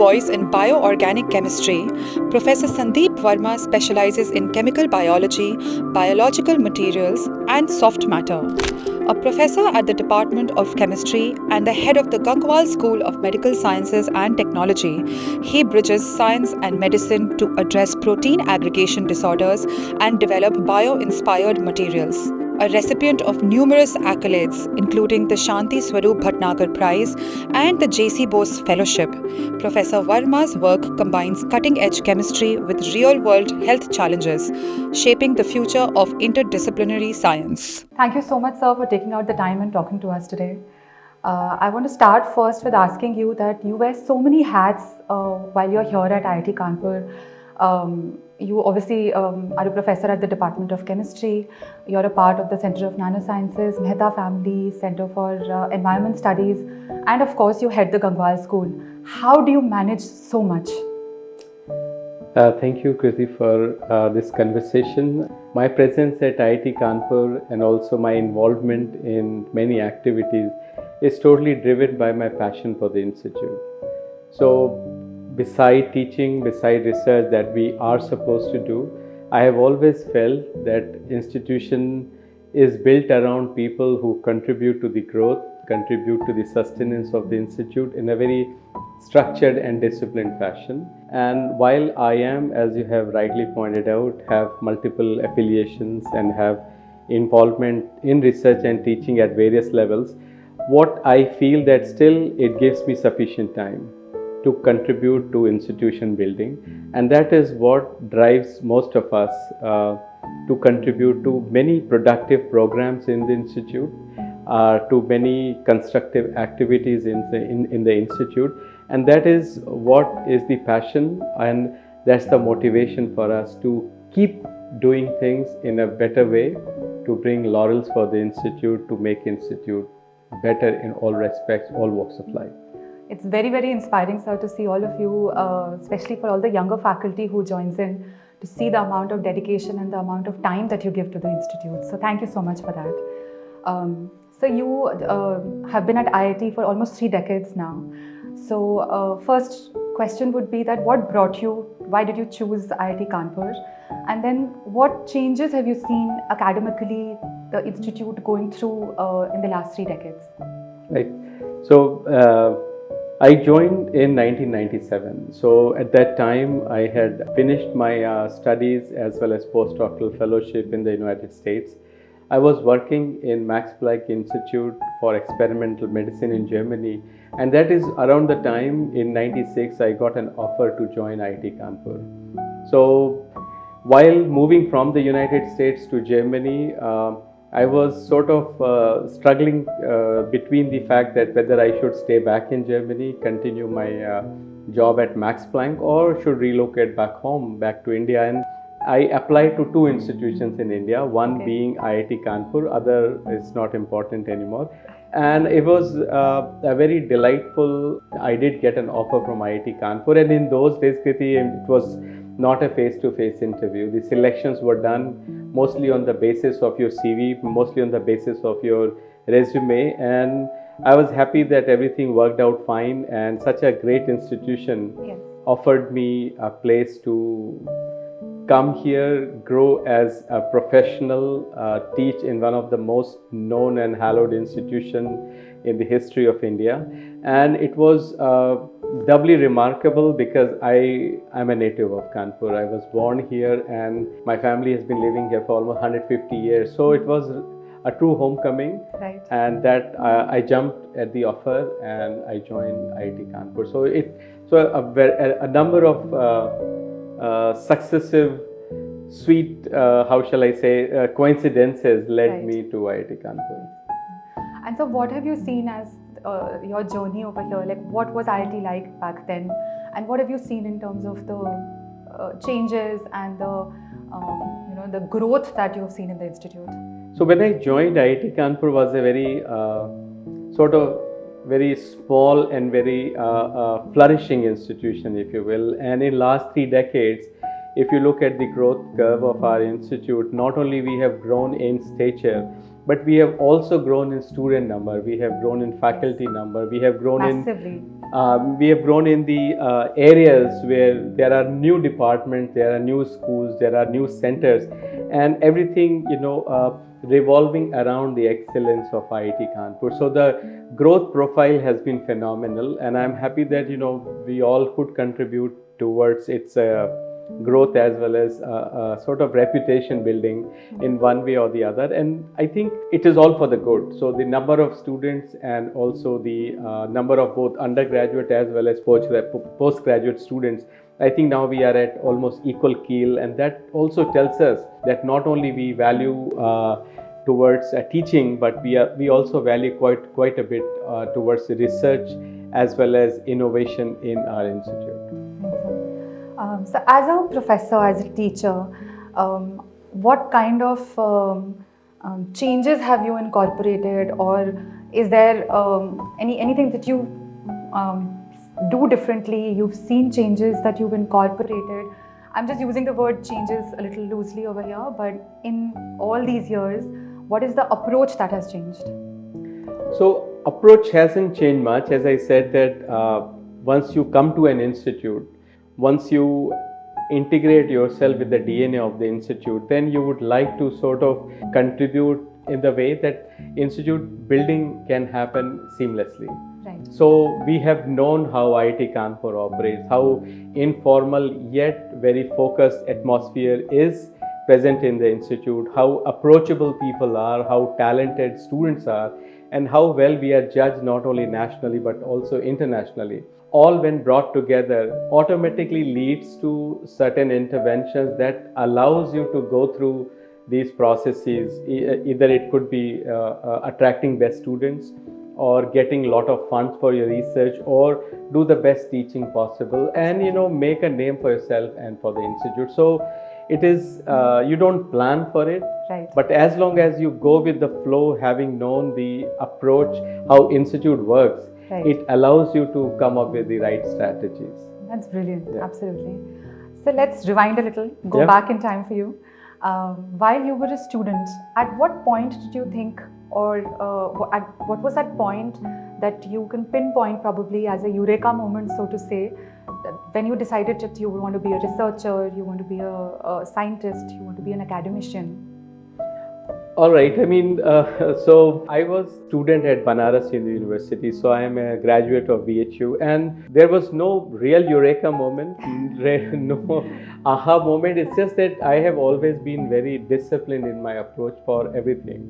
voice in bioorganic chemistry, Professor Sandeep Verma specializes in chemical biology, biological materials, and soft matter. A professor at the Department of Chemistry and the head of the Gangwal School of Medical Sciences and Technology, he bridges science and medicine to address protein aggregation disorders and develop bio-inspired materials. A recipient of numerous accolades, including the Shanti Swarup Bhatnagar Prize and the J.C. Bose Fellowship, Professor Verma's work combines cutting-edge chemistry with real-world health challenges, shaping the future of interdisciplinary science. Thank you so much, sir, for taking out the time and talking to us today. I want to start first with asking you that you wear so many hats while you're here at IIT Kanpur. You obviously are a professor at the Department of Chemistry. You're a part of the Center of Nanosciences, Mehta Family, Center for Environment Studies, and of course you head the Gangwal School. How do you manage so much? Thank you, Kriti, for this conversation. My presence at IIT Kanpur and also my involvement in many activities is totally driven by my passion for the institute. So, beside teaching, beside research that we are supposed to do, I have always felt that institution is built around people who contribute to the growth, contribute to the sustenance of the institute in a very structured and disciplined fashion. And while I am, as you have rightly pointed out, have multiple affiliations and have involvement in research and teaching at various levels, what I feel that still it gives me sufficient time to contribute to institution building, and that is what drives most of us to contribute to many productive programs in the institute, to many constructive activities in the institute, and that is what is the passion, and that's the motivation for us to keep doing things in a better way, to bring laurels for the institute, to make institute better in all respects, all walks of life. It's very, very inspiring, sir, to see all of you, especially for all the younger faculty who joins in, to see the amount of dedication and the amount of time that you give to the institute. So thank you so much for that. So you have been at IIT for almost 3 decades now. So first question would be that what brought you, why did you choose IIT Kanpur? And then what changes have you seen academically the institute going through in the last 3 decades? Right. So I joined in 1997. So at that time, I had finished my studies as well as postdoctoral fellowship in the United States. I was working in Max Planck Institute for Experimental Medicine in Germany, and that is around the time in 96 I got an offer to join IIT Kanpur. So while moving from the United States to Germany, I was sort of struggling between the fact that whether I should stay back in Germany, continue my job at Max Planck, or should relocate back home, back to India. And I applied to 2 institutions in India, one being IIT Kanpur, other is not important anymore. And it was a very delightful, I did get an offer from IIT Kanpur, and in those days, Kriti, it was not a face-to-face interview. The selections were done mostly on the basis of your CV, mostly on the basis of your resume, and I was happy that everything worked out fine, and such a great institution offered me a place to come here, grow as a professional, teach in one of the most known and hallowed institutions in the history of India. And it was doubly remarkable because I am a native of Kanpur. I was born here and my family has been living here for almost 150 years. So it was a true homecoming. Right. And that I jumped at the offer and I joined IIT Kanpur. So a number of successive, sweet, how shall I say, coincidences led me to IIT Kanpur. And so what have you seen as your journey over here? Like, what was IIT like back then? And what have you seen in terms of the changes and the growth that you have seen in the institute? So when I joined, IIT Kanpur was a very sort of very small and very flourishing institution, if you will. And in last 3 decades, if you look at the growth curve of our institute, not only we have grown in stature, but we have also grown in student number, we have grown in faculty number, we have grown Massively. we have grown in the areas where there are new departments, there are new schools, there are new centers, and everything, revolving around the excellence of IIT Kanpur. So the growth profile has been phenomenal, and I'm happy that we all could contribute towards its growth as well as sort of reputation building in one way or the other. And I think it is all for the good. So the number of students and also the number of both undergraduate as well as postgraduate students, I think now we are at almost equal keel, and that also tells us that not only we value towards teaching, but we also value quite a bit towards the research as well as innovation in our institute. So as a professor, as a teacher, what kind of changes have you incorporated, or is there anything that you do differently? You've seen changes that you've incorporated. I'm just using the word changes a little loosely over here, but in all these years, what is the approach that has changed? So approach hasn't changed much. As I said that once you come to an institute, once you integrate yourself with the DNA of the institute, then you would like to sort of contribute in the way that institute building can happen seamlessly. Right. So we have known how IIT Kanpur operates, how informal yet very focused atmosphere is present in the institute, how approachable people are, how talented students are, and how well we are judged not only nationally but also internationally. All when brought together automatically leads to certain interventions that allows you to go through these processes. Either it could be attracting best students, or getting a lot of funds for your research, or do the best teaching possible, and make a name for yourself and for the institute. So it is you don't plan for it, right, but as long as you go with the flow, having known the approach, how institute works, right, it allows you to come up with the right strategies. That's brilliant. Yeah. Absolutely. So let's rewind a little, go Yeah. back in time for you. While you were a student, at what point did you think, or what was that point that you can pinpoint probably as a eureka moment, so to say, when you decided that you want to be a researcher, you want to be a scientist, you want to be an academician? All right. I mean, so I was student at Banaras Hindu University. So I am a graduate of BHU, and there was no real eureka moment, no aha moment. It's just that I have always been very disciplined in my approach for everything.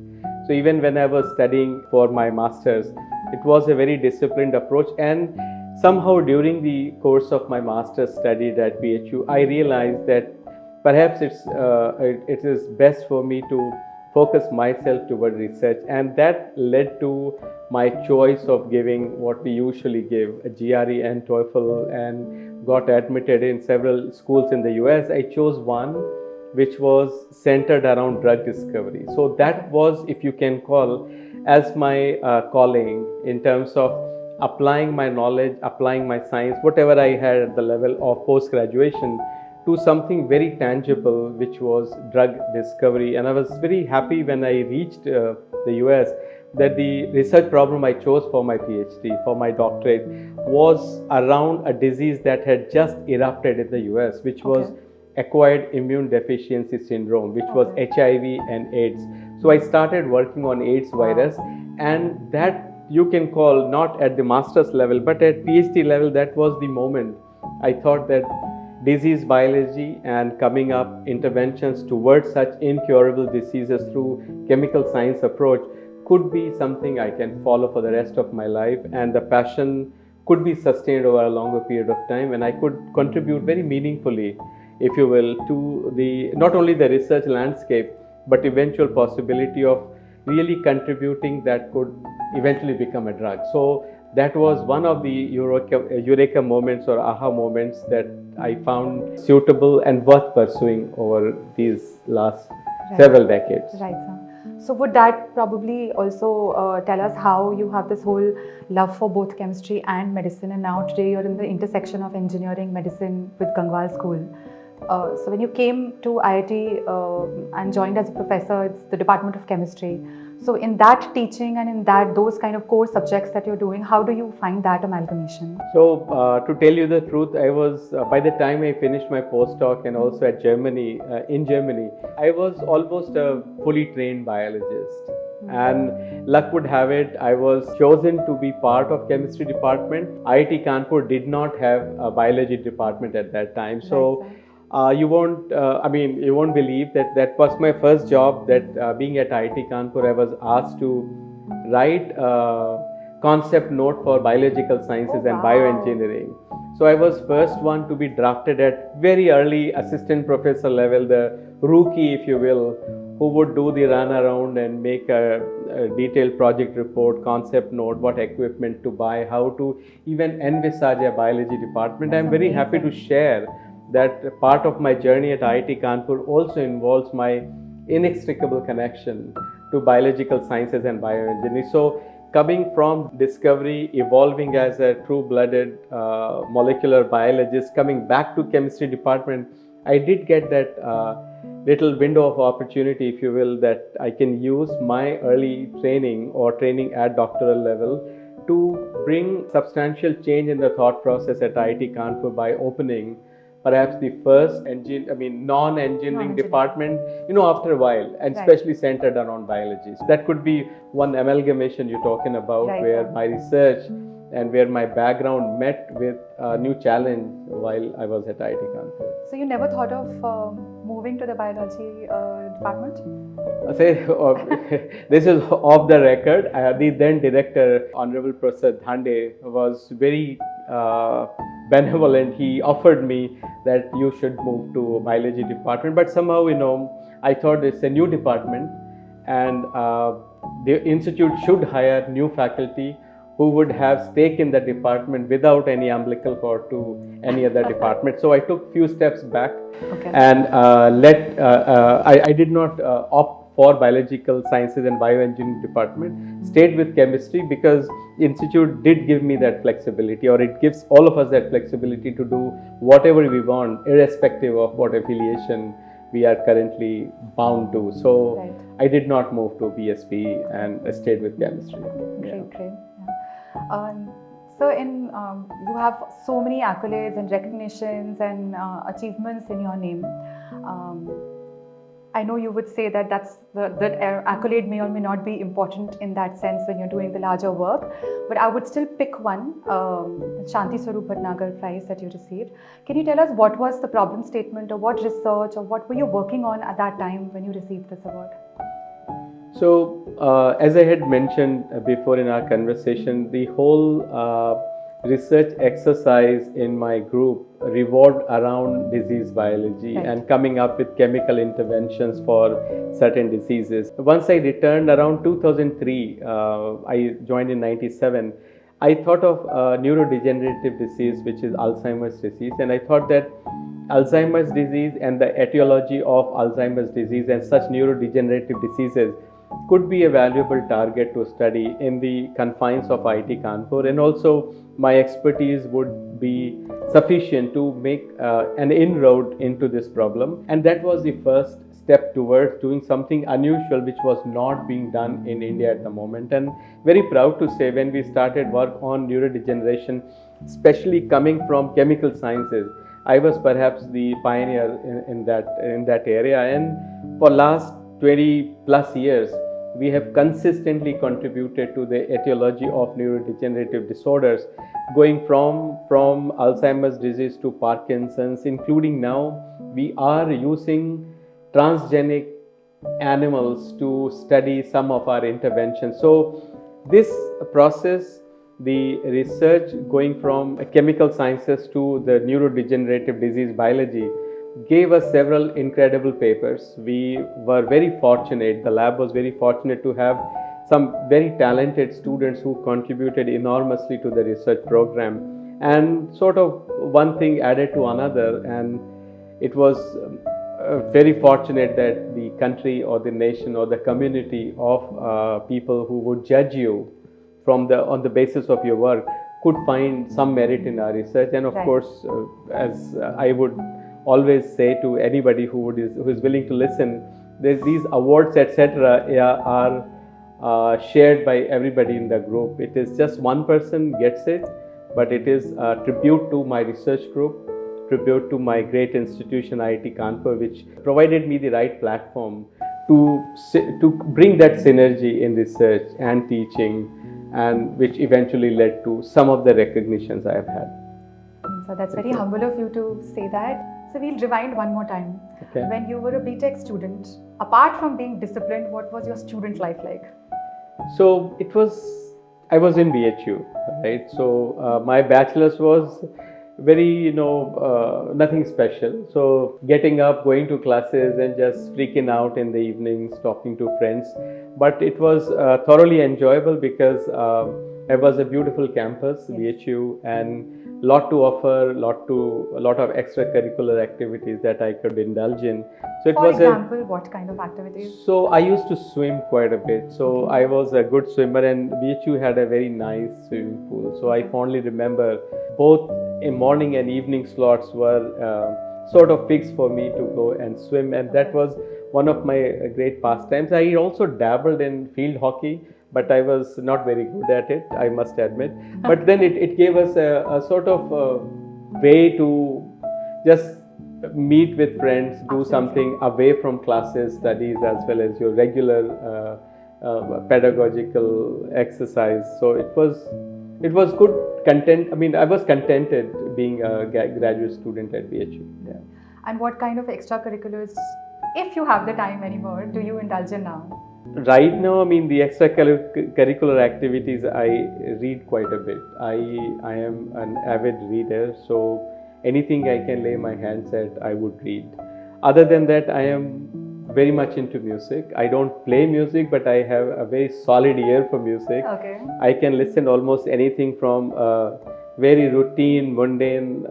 So even when I was studying for my master's, it was a very disciplined approach. And somehow during the course of my master's study at BHU, I realized that perhaps it is best for me to focus myself toward research, and that led to my choice of giving what we usually give, a GRE and TOEFL, and got admitted in several schools in the US. I chose one which was centered around drug discovery. So that was, if you can call, as my calling in terms of applying my knowledge, applying my science, whatever I had at the level of post-graduation, to something very tangible, which was drug discovery. And I was very happy when I reached the US that the research problem I chose for my PhD, for my doctorate, was around a disease that had just erupted in the US, which was acquired immune deficiency syndrome, which was HIV and AIDS. So I started working on AIDS virus, and that you can call not at the master's level, but at PhD level, that was the moment I thought that disease biology and coming up interventions towards such incurable diseases through chemical science approach could be something I can follow for the rest of my life, and the passion could be sustained over a longer period of time, and I could contribute very meaningfully, if you will, to the not only the research landscape, but eventual possibility of really contributing that could eventually become a drug. So that was one of the eureka moments or aha moments that I found suitable and worth pursuing over these last several decades. Right, sir. So would that probably also tell us how you have this whole love for both chemistry and medicine, and now today you're in the intersection of engineering, medicine with Gangwal School. So when you came to IIT and joined as a professor, it's the Department of Chemistry. So in that teaching and in that those kind of core subjects that you're doing, how do you find that amalgamation? So to tell you the truth, I was by the time I finished my postdoc and also at Germany, in Germany, I was almost a fully trained biologist. And luck would have it, I was chosen to be part of chemistry department. IIT Kanpur did not have a biology department at that time. So you won't believe that that was my first job. That being at IIT Kanpur, I was asked to write a concept note for biological sciences and bioengineering. So I was first one to be drafted at very early assistant professor level, the rookie, if you will, who would do the run around and make a detailed project report, concept note, what equipment to buy, how to even envisage a biology department. I'm very happy to share that part of my journey at IIT Kanpur also involves my inextricable connection to biological sciences and bioengineering. So coming from discovery, evolving as a true-blooded molecular biologist, coming back to chemistry department, I did get that little window of opportunity, if you will, that I can use my early training or training at doctoral level to bring substantial change in the thought process at IIT Kanpur by opening perhaps the first non-engineering department, after a while, and especially centered around biology. So that could be one amalgamation you're talking about, where my research and where my background met with a new challenge while I was at IIT Kanpur. So you never thought of moving to the biology department? This is off the record. The then director, Honorable Professor Dhande, was very benevolent. He offered me that you should move to biology department, but somehow, I thought it's a new department and the institute should hire new faculty who would have stake in the department without any umbilical cord to any other department. So I took few steps back and I did not opt for biological sciences and bioengineering department, stayed with chemistry because institute did give me that flexibility, or it gives all of us that flexibility to do whatever we want, irrespective of what affiliation we are currently bound to. So I did not move to BSP and stayed with chemistry. Great. So you have so many accolades and recognitions and achievements in your name. I know you would say that that accolade may or may not be important in that sense when you're doing the larger work, but I would still pick one, the Shanti Swarup Bhatnagar Prize that you received. Can you tell us what was the problem statement, or what research, or what were you working on at that time when you received this award? So, as I had mentioned before in our conversation, the whole research exercise in my group revolved around disease biology and coming up with chemical interventions for certain diseases. Once I returned around 2003, I joined in 97, I thought of a neurodegenerative disease, which is Alzheimer's disease, and I thought that Alzheimer's disease and the etiology of Alzheimer's disease and such neurodegenerative diseases could be a valuable target to study in the confines of IIT Kanpur, and also my expertise would be sufficient to make an inroad into this problem. And that was the first step towards doing something unusual which was not being done in India at the moment. And very proud to say, when we started work on neurodegeneration, especially coming from chemical sciences, I was perhaps the pioneer in that area. And for last 20 plus years, we have consistently contributed to the etiology of neurodegenerative disorders, going from Alzheimer's disease to Parkinson's, including now we are using transgenic animals to study some of our interventions. So this process, the research going from chemical sciences to the neurodegenerative disease biology, gave us several incredible papers. We were very fortunate, the lab was very fortunate to have some very talented students who contributed enormously to the research program, and sort of one thing added to another, and it was very fortunate that the country or the nation or the community of people who would judge you on the basis of your work could find some merit in our research. And of course, as I would always say to anybody who is willing to listen, these awards, etc., are shared by everybody in the group. It is just one person gets it, but it is a tribute to my research group, tribute to my great institution IIT Kanpur, which provided me the right platform to bring that synergy in research and teaching, and which eventually led to some of the recognitions I have had. So that's very humble of you to say that. So we'll rewind one more time. Okay. When you were a BTech student, apart from being disciplined, what was your student life like? So I was in BHU, right? So my bachelor's was very, nothing special. So getting up, going to classes and just freaking out in the evenings, talking to friends. But it was thoroughly enjoyable because it was a beautiful campus, yes. BHU, and lot to offer, a lot of extracurricular activities that I could indulge in. So it For was example, what kind of activities? So I used to swim quite a bit. So I was a good swimmer, and BHU had a very nice swimming pool. So I fondly remember both in morning and evening slots were sort of fixed for me to go and swim, and that was one of my great pastimes. I also dabbled in field hockey, but I was not very good at it, I must admit. But then it gave us a sort of way to just meet with friends, do Absolutely. Something away from classes, studies, as well as your regular pedagogical exercise. So it was good content. I mean, I was contented being a graduate student at BHU. Yeah. And what kind of extracurriculars, if you have the time anymore, do you indulge in now? Right now, I mean, the extracurricular activities, I read quite a bit. I am an avid reader, so anything I can lay my hands at, I would read. Other than that, I am very much into music. I don't play music, but I have a very solid ear for music. Okay. I can listen almost anything from very routine, mundane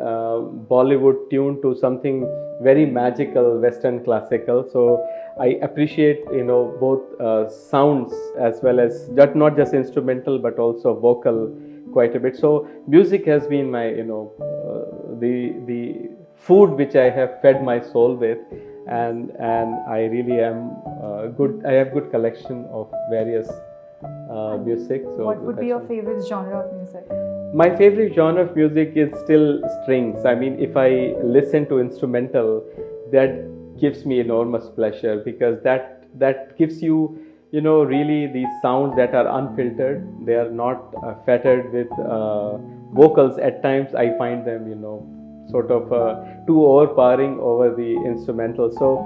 Bollywood tune to something very magical, Western classical. So I appreciate, both sounds as well as not just instrumental, but also vocal quite a bit. So music has been my, the food which I have fed my soul with, and I really am good. I have good collection of various music. So what would be your favorite genre of music? My favorite genre of music is still strings. I mean, if I listen to instrumental, that gives me enormous pleasure, because that gives you, really these sounds that are unfiltered. They are not fettered with vocals. At times I find them, sort of too overpowering over the instrumental. So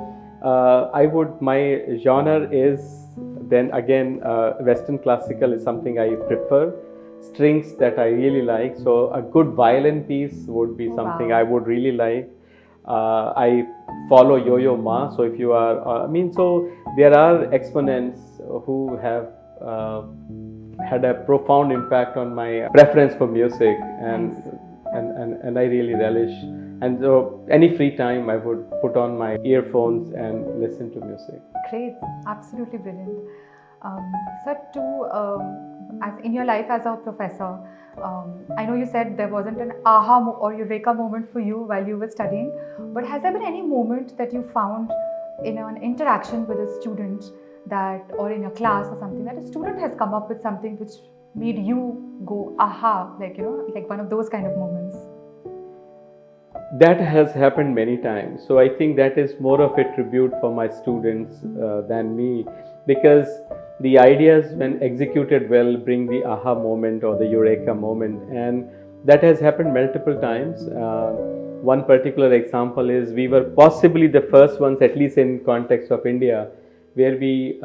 my genre is then again Western classical is something I prefer. Strings that I really like. So a good violin piece would be something I would really like. I follow Yo-Yo Ma. So if you are, so there are exponents who have had a profound impact on my preference for music, and I really relish. And so any free time I would put on my earphones and listen to music. Great, absolutely brilliant. Sir, as in your life as a professor, I know you said there wasn't an aha or eureka moment for you while you were studying, but has there been any moment that you found in an interaction with a student or in a class or something, that a student has come up with something which made you go aha, like one of those kind of moments? That has happened many times. So I think that is more of a tribute for my students than me, because the ideas, when executed well, bring the aha moment or the eureka moment, and that has happened multiple times. One particular example is we were possibly the first ones, at least in context of India, where we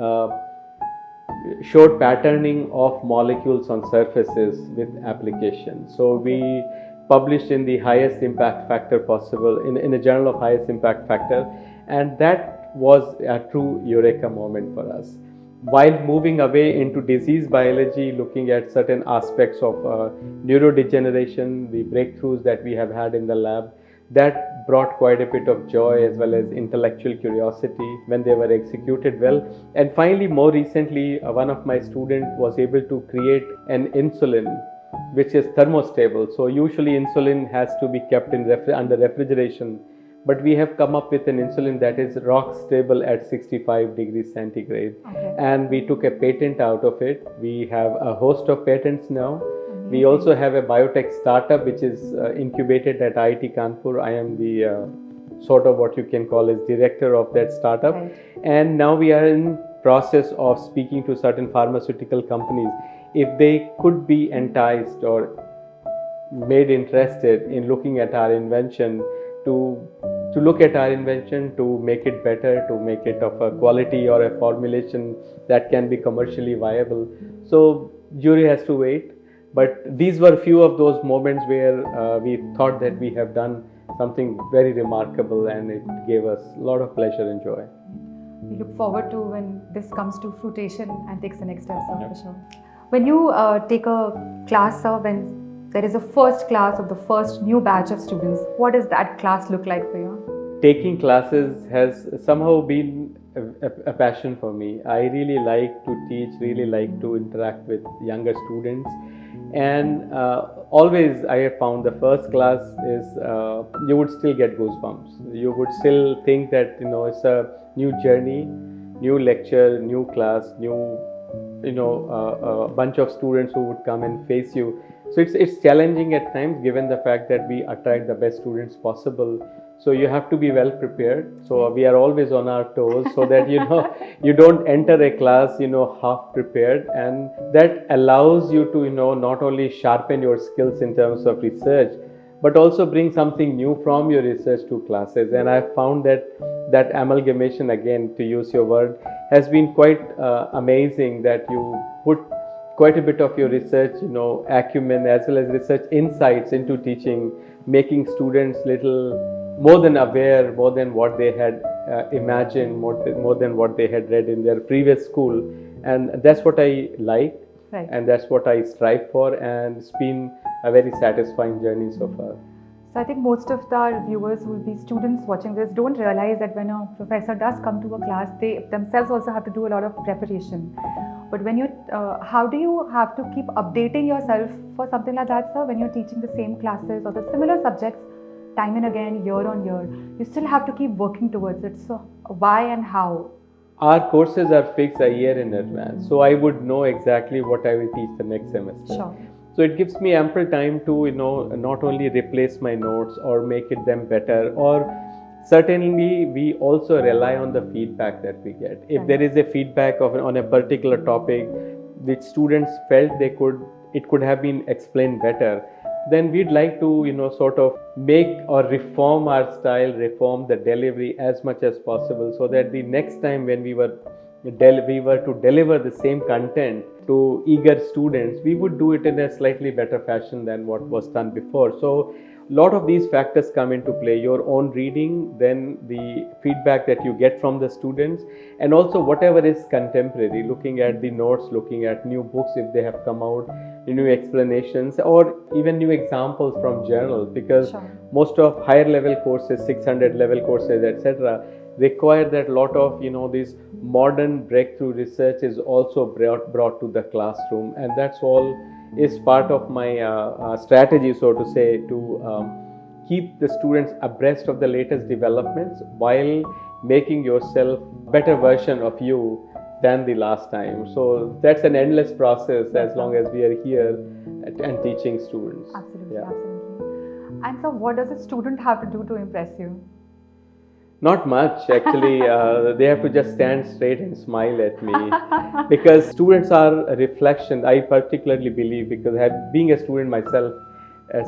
showed patterning of molecules on surfaces with applications. So we published in the highest impact factor possible, in a journal of highest impact factor, and that was a true eureka moment for us. While moving away into disease biology, looking at certain aspects of neurodegeneration, the breakthroughs that we have had in the lab, that brought quite a bit of joy as well as intellectual curiosity when they were executed well. And finally, more recently, one of my students was able to create an insulin which is thermostable. So usually insulin has to be kept in under refrigeration but we have come up with an insulin that is rock stable at 65 degrees centigrade. Okay. And we took a patent out of it. We have a host of patents now. Amazing. We also have a biotech startup which is incubated at IIT Kanpur. I am the sort of what you can call as director of that startup. Right. And now we are in process of speaking to certain pharmaceutical companies if they could be enticed or made interested in looking at our invention, to look at our invention, to make it better, to make it of a quality or a formulation that can be commercially viable. So jury has to wait, but these were few of those moments where we thought that we have done something very remarkable, and it gave us a lot of pleasure and joy. We look forward to when this comes to fruition and takes the next step, sir, Yep. for sure. When you take a class, sir, when there is a first class of the first new batch of students, what does that class look like for you? Taking classes has somehow been a passion for me. I really like to teach, really like to interact with younger students, and always I have found the first class is you would still get goosebumps. You would still think that it's a new journey, new lecture, new class, new a bunch of students who would come and face you. So it's challenging at times, given the fact that we attract the best students possible. So you have to be well prepared. So we are always on our toes, so that you don't enter a class half prepared, and that allows you to not only sharpen your skills in terms of research, but also bring something new from your research to classes. And I found that amalgamation, again to use your word, has been quite amazing, that you put quite a bit of your research acumen as well as research insights into teaching, making students little more than aware, more than what they had imagined, more than what they had read in their previous school. And that's what I like. Right. And that's what I strive for, and it's been a very satisfying journey so far. So I think most of our viewers who will be students watching this don't realize that when a professor does come to a class, they themselves also have to do a lot of preparation. But when how do you have to keep updating yourself for something like that, sir? When you're teaching the same classes or the similar subjects time and again, year on year, you still have to keep working towards it. So why and how? Our courses are fixed a year in advance, so I would know exactly what I will teach the next semester. Sure. So it gives me ample time to not only replace my notes or make it them better, or certainly we also rely on the feedback that we get. If there is a feedback on a particular topic which students felt it could have been explained better, then we'd like to sort of make or reform our style, reform the delivery as much as possible, so that the next time when we were to deliver the same content to eager students, we would do it in a slightly better fashion than what was done before. So a lot of these factors come into play: your own reading, then the feedback that you get from the students, and also whatever is contemporary, looking at the notes, looking at new books if they have come out, new explanations, or even new examples from journals, because Sure. most of higher level courses, 600 level courses, etc., require that lot of this modern breakthrough research is also brought to the classroom, and that's all is part of my strategy, so to say, to keep the students abreast of the latest developments while making yourself a better version of you than the last time. So that's an endless process as long as we are here and teaching students. Absolutely, Yeah. absolutely. And so what does a student have to do to impress you? Not much, actually. They have to just stand straight and smile at me, because students are a reflection. I particularly believe, because being a student myself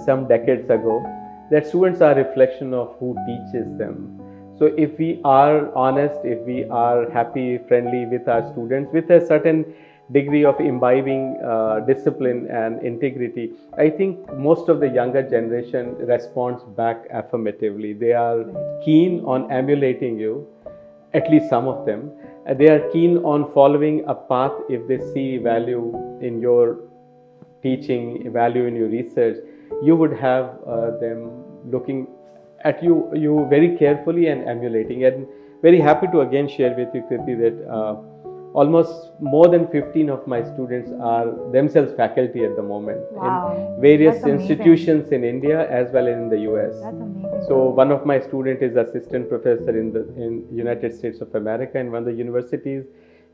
some decades ago, that students are a reflection of who teaches them. So if we are honest, if we are happy, friendly with our students, with a certain degree of imbibing discipline and integrity, I think most of the younger generation responds back affirmatively. They are keen on emulating you, at least some of them. They are keen on following a path if they see value in your teaching, value in your research. You would have them looking at you very carefully and emulating. And very happy to again share with you, Kriti, that almost more than 15 of my students are themselves faculty at the moment Wow. in various That's amazing. institutions in India as well as in the US. That's amazing. So one of my students is assistant professor in United States of America in one of the universities.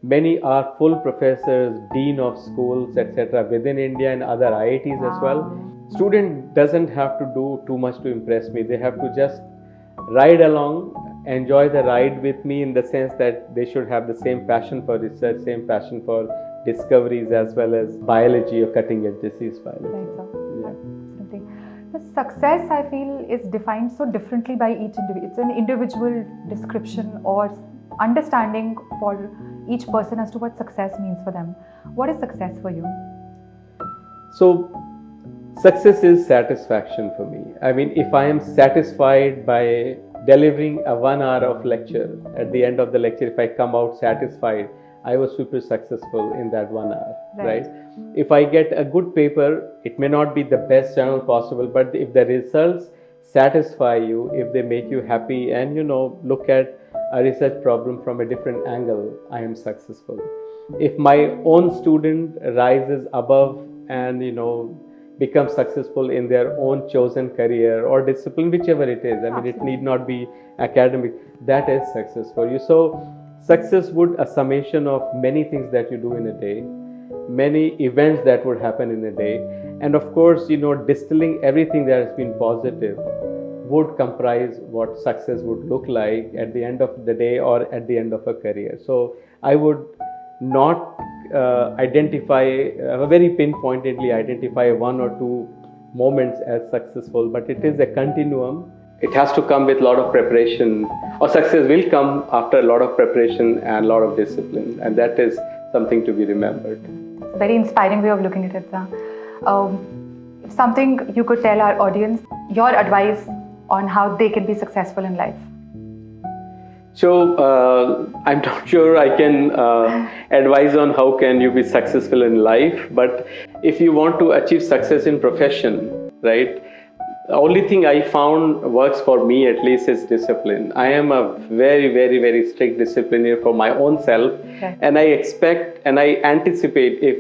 Many are full professors, dean of schools, etc. within India and other IITs as well. Student doesn't have to do too much to impress me. They have to just ride along, enjoy the ride with me, in the sense that they should have the same passion for research, same passion for discoveries as well as biology or cutting edge disease biology. Right, sir. Yeah. Absolutely. The success, I feel, is defined so differently by each individual. It's an individual description or understanding for each person as to what success means for them. What is success for you? So, success is satisfaction for me. I mean, if I am satisfied by delivering a 1 hour of lecture, at the end of the lecture, if I come out satisfied, I was super successful in that 1 hour, right? If I get a good paper, it may not be the best journal possible, but if the results satisfy you, if they make you happy and, look at a research problem from a different angle, I am successful. If my own student rises above and, become successful in their own chosen career or discipline, whichever it is. I mean, it need not be academic. That is success for you. So, success would a summation of many things that you do in a day, many events that would happen in a day, and of course, distilling everything that has been positive would comprise what success would look like at the end of the day or at the end of a career. So, I would not very pinpointedly identify 1 or 2 moments as successful, but it is a continuum. It has to come with a lot of preparation, or success will come after a lot of preparation and a lot of discipline, and that is something to be remembered. Very inspiring way of looking at it, sir. Something you could tell our audience, your advice on how they can be successful in life. So, I'm not sure I can advise on how can you be successful in life, but if you want to achieve success in profession, right, the only thing I found works for me at least is discipline. I am a very, very, very strict discipliner for my own self, and I expect and I anticipate if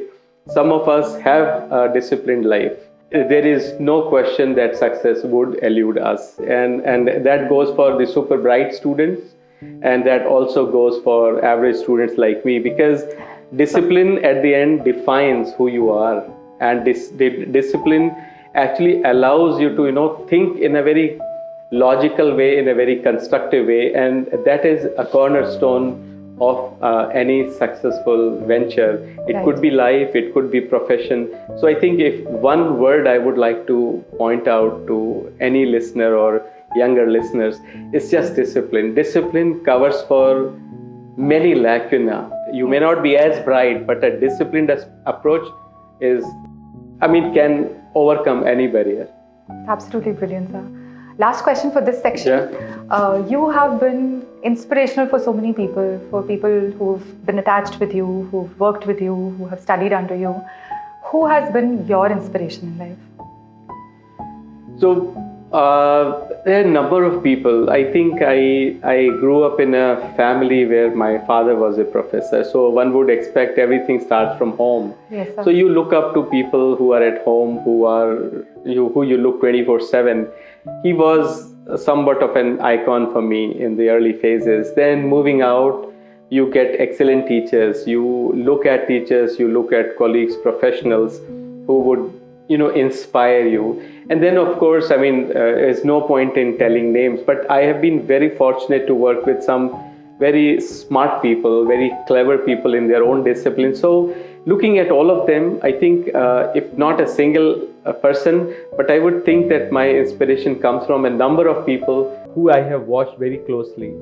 some of us have a disciplined life, there is no question that success would elude us, and that goes for the super bright students. And that also goes for average students like me, because discipline at the end defines who you are, and discipline actually allows you to think in a very logical way, in a very constructive way, and that is a cornerstone of any successful venture. It could be life, it could be profession. So I think if one word I would like to point out to any listener or younger listeners, it's just discipline. Discipline covers for many lacuna. You may not be as bright, but a disciplined approach can overcome any barrier. Absolutely brilliant, sir. Last question for this section. You have been inspirational for so many people, for people who've been attached with you, who've worked with you, who have studied under you. Who has been your inspiration in life? So, there are a number of people. I think I grew up in a family where my father was a professor. So one would expect everything starts from home. Yes, sir. So you look up to people who are at home, who you look 24/7. He was somewhat of an icon for me in the early phases. Then moving out, you get excellent teachers. You look at teachers, you look at colleagues, professionals who would inspire you. And then of course, there's no point in telling names, but I have been very fortunate to work with some very smart people, very clever people in their own discipline. So looking at all of them, I think if not a single person, but I would think that my inspiration comes from a number of people who I have watched very closely,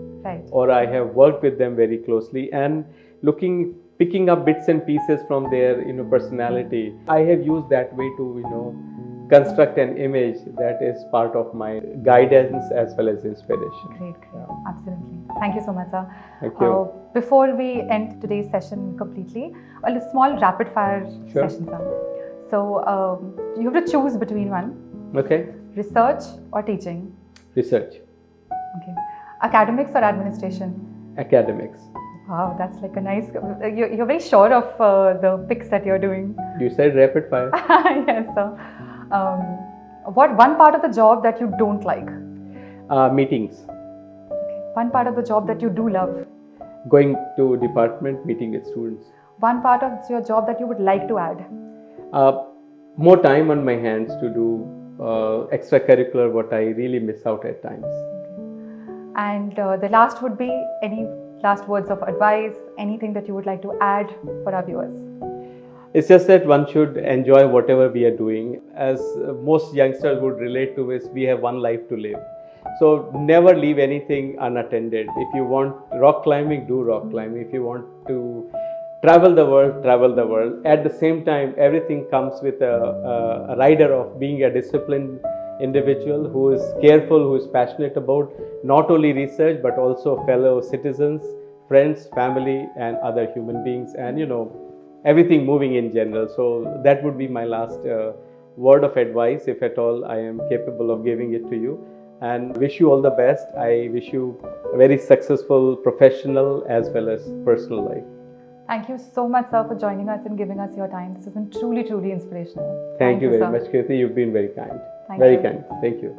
or I have worked with them very closely, and picking up bits and pieces from their personality. I have used that way to construct an image that is part of my guidance as well as inspiration. Great. Absolutely. Thank you so much, sir. Thank you. Before we end today's session completely, a small rapid fire session, sir. So you have to choose between one. Okay. Research or teaching? Research. Okay. Academics or administration? Academics. Wow, that's like a nice. You're very sure of the picks that you're doing. You said rapid fire. Yes, sir. What one part of the job that you don't like? Meetings. One part of the job that you do love? Going to department, meeting with students. One part of your job that you would like to add? More time on my hands to do extracurricular, what I really miss out at times. And the last would be any last words of advice, anything that you would like to add for our viewers? It's just that one should enjoy whatever we are doing. As most youngsters would relate to is, we have one life to live. So never leave anything unattended. If you want rock climbing, do rock climbing. If you want to travel the world, travel the world. At the same time, everything comes with a rider of being a disciplined individual who is careful, who is passionate about not only research but also fellow citizens, friends, family and other human beings, and everything moving in general. So that would be my last word of advice, if at all I am capable of giving it to you, and wish you all the best. I wish you a very successful professional as well as personal life. Thank you so much, sir, for joining us and giving us your time. This has been truly, truly inspirational. Thank you very sir. much, Kirti. You've been very kind. Thank Very you. kind. Thank you.